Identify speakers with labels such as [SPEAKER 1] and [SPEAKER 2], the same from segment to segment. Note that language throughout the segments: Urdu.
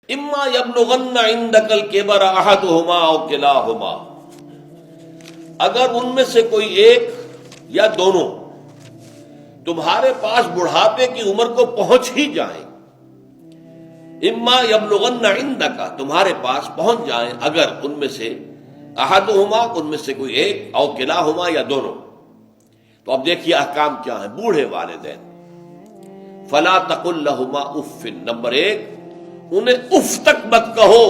[SPEAKER 1] اما یبلغن عندک الکبر احدہما او کلاہما، اگر ان میں سے کوئی ایک یا دونوں تمہارے پاس بڑھاپے کی عمر کو پہنچ ہی جائیں، اما یبلغن عندک تمہارے پاس پہنچ جائیں اگر ان میں سے احدہما ان میں سے کوئی ایک او کلاہما یا دونوں، تو اب دیکھیے احکام کیا ہیں بوڑھے والدین۔ فلا تقل لہما اف، نمبر ایک انہیں اف تک مت کہو۔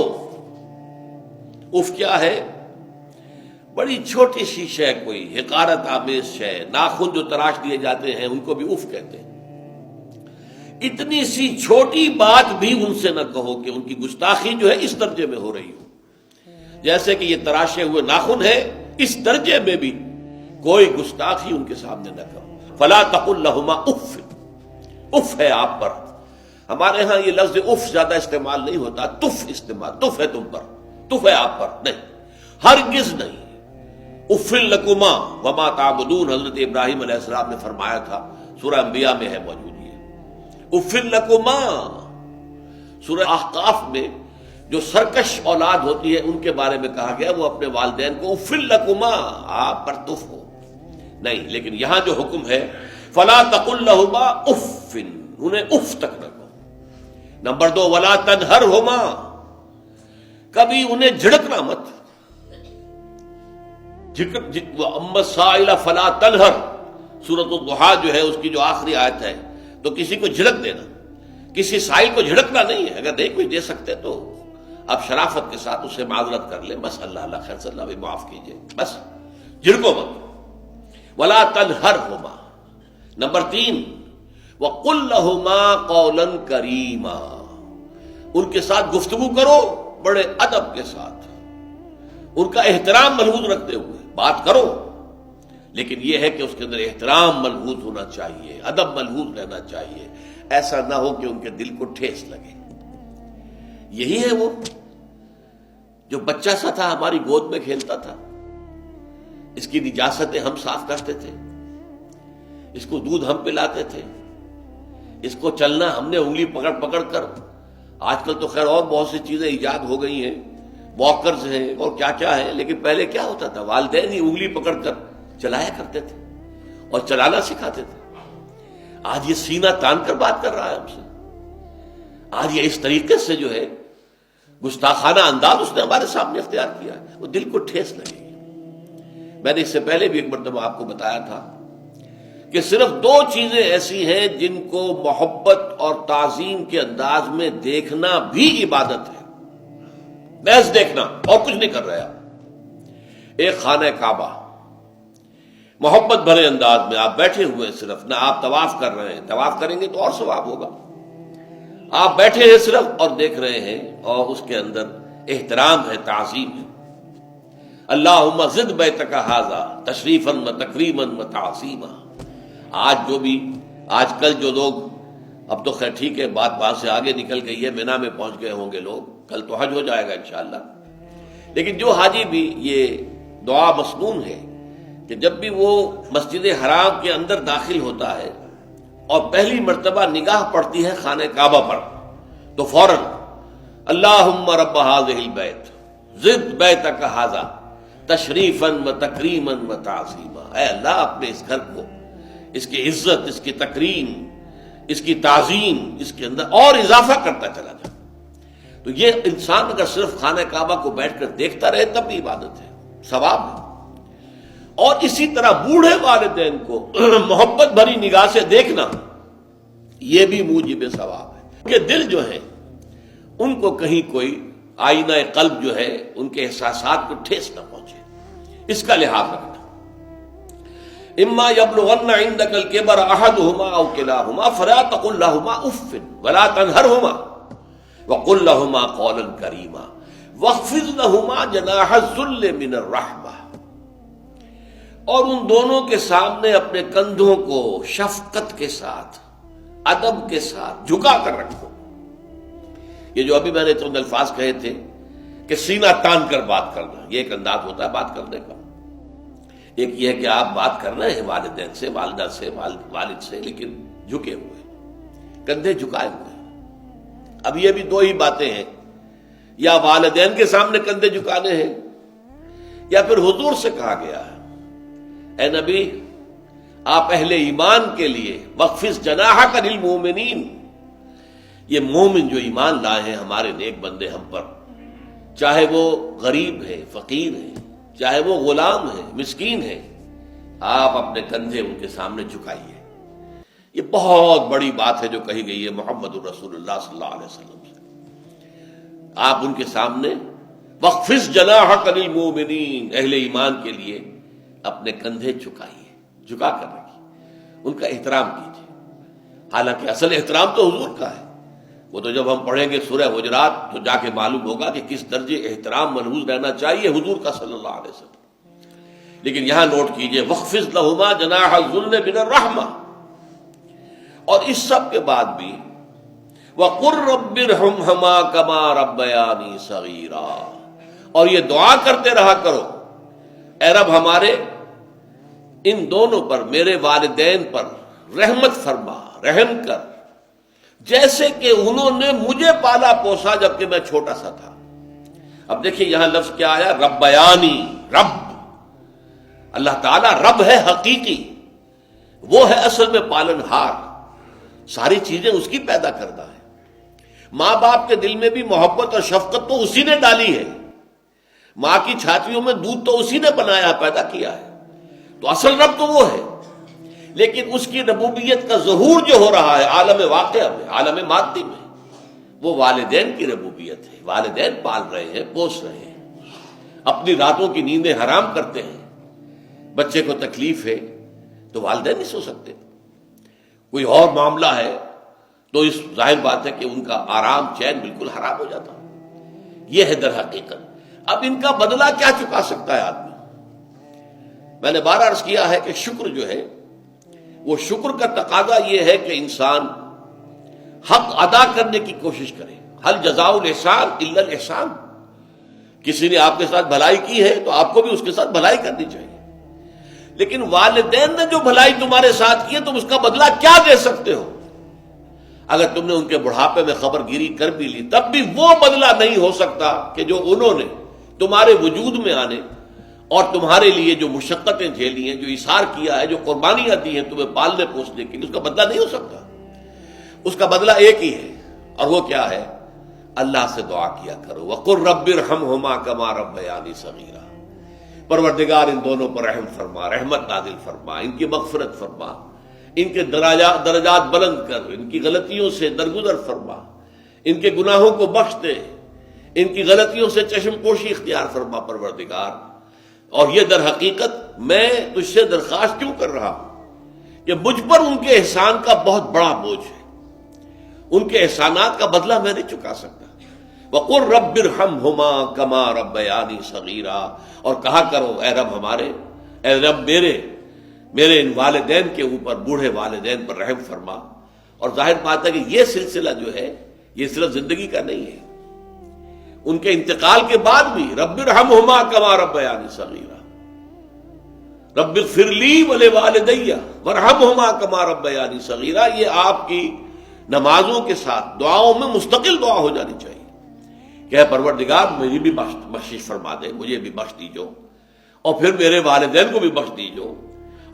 [SPEAKER 1] اف کیا ہے؟ بڑی چھوٹی سی شے، کوئی حقارت آمیز شے، ناخن جو تراش دیے جاتے ہیں ان کو بھی اف کہتے ہیں۔ اتنی سی چھوٹی بات بھی ان سے نہ کہو کہ ان کی گستاخی جو ہے اس درجے میں ہو رہی ہو، جیسے کہ یہ تراشے ہوئے ناخن ہے، اس درجے میں بھی کوئی گستاخی ان کے سامنے نہ کرو۔ فلا تقل لہما اف، اف ہے آپ پر۔ ہمارے ہاں یہ لفظ اف زیادہ استعمال نہیں ہوتا، تف استعمال، تف ہے تم پر، تف ہے آپ پر، نہیں، ہرگز نہیں۔ اف لکما وما تعبدون، حضرت ابراہیم علیہ السلام نے فرمایا تھا، سورہ انبیاء میں ہے موجود یہ اف لکما۔ سورہ احقاف میں جو سرکش اولاد ہوتی ہے ان کے بارے میں کہا گیا وہ اپنے والدین کو اف لکما، آپ پر تف ہو، نہیں، لیکن یہاں جو حکم ہے فلا تقل لہما اف، انہیں اف تک نہ کہو۔ نمبر دو ولا تنہرہما، کبھی انہیں جھڑکنا مت۔ اما السائل فلا تنہر، سورۃ الضحیٰ جو ہے اس کی جو آخری آیت ہے، تو کسی کو جھڑک دینا، کسی سائل کو جھڑکنا نہیں ہے۔ اگر نہیں کوئی دے سکتے تو آپ شرافت کے ساتھ اسے معذرت کر لیں، بس اللہ اللہ خیر صلی اللہ بھی معاف کیجئے، بس جھڑکو مت۔ ولا تنہرہما۔ نمبر تین وَقُلْ لَهُمَا قَوْلًا كَرِيمًا، ان کے ساتھ گفتگو کرو بڑے ادب کے ساتھ، ان کا احترام ملحوظ رکھتے ہوئے بات کرو، لیکن یہ ہے کہ اس کے اندر احترام ملحوظ ہونا چاہیے، ادب ملحوظ رہنا چاہیے، ایسا نہ ہو کہ ان کے دل کو ٹھیس لگے۔ یہی ہے وہ جو بچہ سا تھا ہماری گود میں کھیلتا تھا، اس کی نجاستیں ہم صاف کرتے تھے، اس کو دودھ ہم پلاتے تھے، اس کو چلنا ہم نے انگلی پکڑ پکڑ کر، آج کل تو خیر اور بہت سی چیزیں ایجاد ہو گئی ہیں، واکرز ہیں اور کیا کیا ہے، لیکن پہلے کیا ہوتا تھا، والدین ہی انگلی پکڑ کر چلایا کرتے تھے اور چلانا سکھاتے تھے۔ آج یہ سینہ تان کر بات کر رہا ہے ہم سے، آج یہ اس طریقے سے جو ہے گستاخانہ انداز اس نے ہمارے سامنے اختیار کیا ہے، وہ دل کو ٹھیس لگے گی۔ میں نے اس سے پہلے بھی ایک مرتبہ آپ کو بتایا تھا کہ صرف دو چیزیں ایسی ہیں جن کو محبت اور تعظیم کے انداز میں دیکھنا بھی عبادت ہے، محض دیکھنا اور کچھ نہیں کر رہے آپ۔ ایک خانہ کعبہ، محبت بھرے انداز میں آپ بیٹھے ہوئے، صرف نہ آپ طواف کر رہے ہیں، طواف کریں گے تو اور ثواب ہوگا، آپ بیٹھے ہیں صرف اور دیکھ رہے ہیں، اور اس کے اندر احترام ہے، تعظیم ہے۔ اللہم زد بیتک ھذا تشریفا و تکریما و تعظیما۔ آج کل جو لوگ، اب تو خیر ٹھیک ہے بات سے آگے نکل گئی ہے، مینا میں پہنچ گئے ہوں گے لوگ، کل تو حج ہو جائے گا انشاءاللہ، لیکن جو حاجی بھی یہ دعا مسنون ہے کہ جب بھی وہ مسجد حرام کے اندر داخل ہوتا ہے اور پہلی مرتبہ نگاہ پڑتی ہے خانہ کعبہ پر، تو فوراً اللہم رب ھذہ البیت زد بیتک ھذا تشریفا و تکریما و تعظیما، اے اللہ اپنے اس گھر کو، اس کی عزت، اس کی تکریم، اس کی تعظیم، اس کے اندر اور اضافہ کرتا چلا جائے۔ تو یہ انسان اگر صرف خانہ کعبہ کو بیٹھ کر دیکھتا رہے تب بھی عبادت ہے، ثواب ہے۔ اور اسی طرح بوڑھے والدین کو محبت بھری نگاہ سے دیکھنا، یہ بھی موجب ثواب ہے، کہ دل جو ہے ان کو کہیں کوئی آئینہ قلب جو ہے ان کے احساسات کو ٹھیس نہ پہنچے، اس کا لحاظ رکھنا۔ اما یبلغن عندک الکبر احدہما او کلاہما فلا تقل لہما اف ولا تنہرہما وقل لہما قولا کریما واخفض لہما جناح الذل من الرحمہ، اور ان دونوں کے سامنے اپنے کندھوں کو شفقت کے ساتھ، ادب کے ساتھ جھکا کر رکھو۔ یہ جو ابھی میں نے چند الفاظ کہے تھے کہ سینہ تان کر بات کرنا، یہ ایک انداز ہوتا ہے بات کرنے کا۔ ایک یہ ہے کہ آپ بات کر رہے ہیں والدین سے، والدہ سے، والد سے، لیکن جھکے ہوئے، کندھے جھکائے ہوئے۔ اب یہ بھی دو ہی باتیں ہیں یا والدین کے سامنے کندھے جھکانے ہیں، یا پھر حضور سے کہا گیا ہے اے نبی آپ اہل ایمان کے لیے وخفض جناحک للمؤمنین، یہ مومن جو ایمان لائے ہیں ہمارے نیک بندے ہم پر، چاہے وہ غریب ہے، فقیر ہے، چاہے وہ غلام ہے، مسکین ہے، آپ اپنے کندھے ان کے سامنے جھکائیے۔ یہ بہت بڑی بات ہے جو کہی گئی ہے محمد الرسول اللہ صلی اللہ علیہ وسلم سے۔ آپ ان کے سامنے وخفض جناحک للمؤمنین، اہل ایمان کے لیے اپنے کندھے جھکائیے، جھکا کر رکھیے، ان کا احترام کیجیے۔ حالانکہ اصل احترام تو حضور کا ہے، وہ تو جب ہم پڑھیں گے سورہ حجرات تو جا کے معلوم ہوگا کہ کس درجے احترام ملحوظ رہنا چاہیے حضور کا صلی اللہ علیہ وسلم۔ لیکن یہاں نوٹ کیجئے وَخْفِضْ لَهُمَا جَنَاحَ الذُّلِّ مِنَ الرَّحْمَةِ، اور اس سب کے بعد بھی وَقُلْ رَبِّ ارْحَمْهُمَا كَمَا رَبَّيَانِي صَغِيرًا، اور یہ دعا کرتے رہا کرو اے رب ہمارے ان دونوں پر، میرے والدین پر رحمت فرما، رحم کر، جیسے کہ انہوں نے مجھے پالا پوسا جبکہ میں چھوٹا سا تھا۔ اب دیکھیے یہاں لفظ کیا آیا، ربیانی، رب، اللہ تعالیٰ رب ہے حقیقی، وہ ہے اصل میں پالن ہار، ساری چیزیں اس کی پیدا کردہ ہے۔ ماں باپ کے دل میں بھی محبت اور شفقت تو اسی نے ڈالی ہے، ماں کی چھاتیوں میں دودھ تو اسی نے بنایا، پیدا کیا ہے، تو اصل رب تو وہ ہے۔ لیکن اس کی ربوبیت کا ظہور جو ہو رہا ہے عالم واقعہ میں، عالم مادی میں، وہ والدین کی ربوبیت ہے۔ والدین پال رہے ہیں، پوس رہے ہیں، اپنی راتوں کی نیندیں حرام کرتے ہیں، بچے کو تکلیف ہے تو والدین نہیں سو سکتے، کوئی اور معاملہ ہے تو اس ظاہر بات ہے کہ ان کا آرام چین بالکل حرام ہو جاتا۔ یہ ہے در حقیقت۔ اب ان کا بدلہ کیا چکا سکتا ہے آدمی؟ میں نے بار عرض کیا ہے کہ شکر جو ہے وہ شکر کا تقاضا یہ ہے کہ انسان حق ادا کرنے کی کوشش کرے۔ حل جزاء الاحسان الا الاحسان، کسی نے آپ کے ساتھ بھلائی کی ہے تو آپ کو بھی اس کے ساتھ بھلائی کرنی چاہیے۔ لیکن والدین نے جو بھلائی تمہارے ساتھ کی ہے تم اس کا بدلہ کیا دے سکتے ہو؟ اگر تم نے ان کے بڑھاپے میں خبر گیری کر بھی لی تب بھی وہ بدلہ نہیں ہو سکتا کہ جو انہوں نے تمہارے وجود میں آنے اور تمہارے لیے جو مشقتیں جھیلی ہیں، جو ایثار کیا ہے، جو قربانیاں دی ہیں تمہیں پالنے پوسنے کے لیے، اس کا بدلہ نہیں ہو سکتا۔ اس کا بدلہ ایک ہی ہے، اور وہ کیا ہے؟ اللہ سے دعا کیا کرو وَقُلْ رَبِّ ارْحَمْهُمَا كَمَا رَبَّيَانِي صَغِيرًا، پروردگار ان دونوں پر رحم فرما، رحمت نازل فرما، ان کی مغفرت فرما، ان کے درجات بلند کر، ان کی غلطیوں سے درگزر فرما، ان کے گناہوں کو بخش دے، ان کی غلطیوں سے چشم پوشی اختیار فرما پروردگار۔ اور یہ در حقیقت میں تجھ سے درخواست کیوں کر رہا ہوں کہ مجھ پر ان کے احسان کا بہت بڑا بوجھ ہے، ان کے احسانات کا بدلہ میں نہیں چکا سکتا۔ وَقُلْ رَبِّ ارْحَمْهُمَا كَمَا رَبَّيَانِي صَغِيرًا، اور کہا کرو اے رب ہمارے، اے رب میرے ان والدین کے اوپر، بوڑھے والدین پر رحم فرما۔ اور ظاہر بات ہے کہ یہ سلسلہ جو ہے یہ صرف زندگی کا نہیں ہے، ان کے انتقال کے بعد بھی رب ارحمہما کما ربیانی صغیرا، رب اغفر لی ولوالدی وارحمہما کما ربیانی صغیرا، یہ آپ کی نمازوں کے ساتھ دعاؤں میں مستقل دعا ہو جانی چاہیے کہ اے پروردگار مجھے بھی بخشش فرما دے، مجھے بھی بخش دیجو، اور پھر میرے والدین کو بھی بخش دیجو،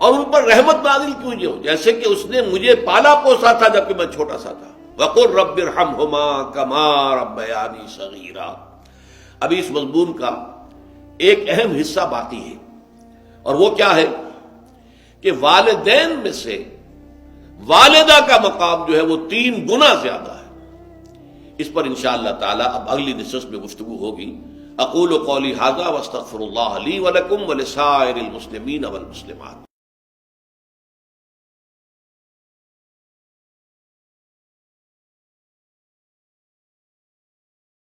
[SPEAKER 1] اور ان پر رحمت نازل کیجو جیسے کہ اس نے مجھے پالا پوسا تھا جبکہ میں چھوٹا سا تھا۔ وَقُلْ رَبِّ ارْحَمْهُمَا كَمَا رَبَّيَانِي صَغِيرًا۔ ابھی اس مضمون کا ایک اہم حصہ باقی ہے، اور وہ کیا ہے کہ والدین میں سے والدہ کا مقام جو ہے وہ 3 گنا زیادہ ہے۔ اس پر انشاءاللہ تعالی اب اگلی نشست میں گفتگو ہوگی۔ اقول قولی ھذا واستغفر اللہ لی ولکم ولسائر المسلمین والمسلمات۔